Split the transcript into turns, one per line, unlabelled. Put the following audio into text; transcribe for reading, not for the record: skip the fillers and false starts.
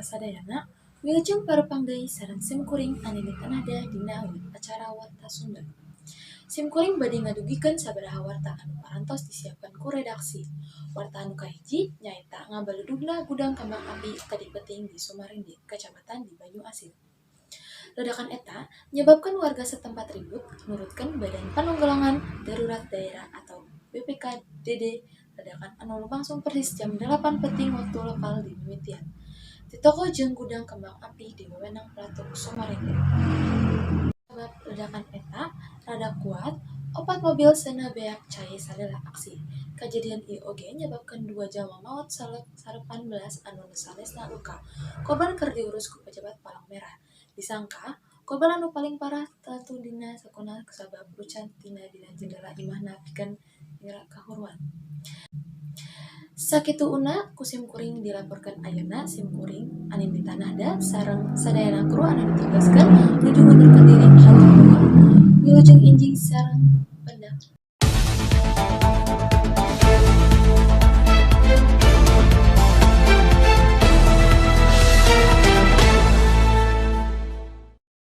sadayana, wilujeng parepang deui sareng simkuring anu ditanada dina acara Warta Sunda. Simkuring bade ngadugikeun sabaraha warta anu parantos disiapkeun ku redaksi. Warta anu kahiji nyaeta ngabaludugna gudang kembang api Kadipeuting di Sumarende, Kacamatan di Banyu Asin. Ledakan eta nyebabkeun warga setempat ribut nurutkeun Badan Penanggulangan Darurat Daerah atau BPKDD. Ledakan anu lumangsung persis jam 8 peuting waktu lokal di mimitian di toko jeung gudang kembang api di wewenang Pelatuk Sumarende. Sabab ledakan eta rada kuat, 4 mobil seuneu beak cae salela aksi. Kajadian ieu oge nyababkeun 2 jalma maot sarepan belas anu sanesna luka. Korban keur diurus ku pejabat Palang Merah. Disangka korban anu paling parah tatu dina sakuna kusabab rucan tina dina jendela imahna pikeun ngira kahuruan. Sakituuna ku simkuring dilaporkeun ayeuna simkuring anu ditanada sareng sadayana kru anu ditugaskeun nuju ngundur diri hatur wilujeng injing sareng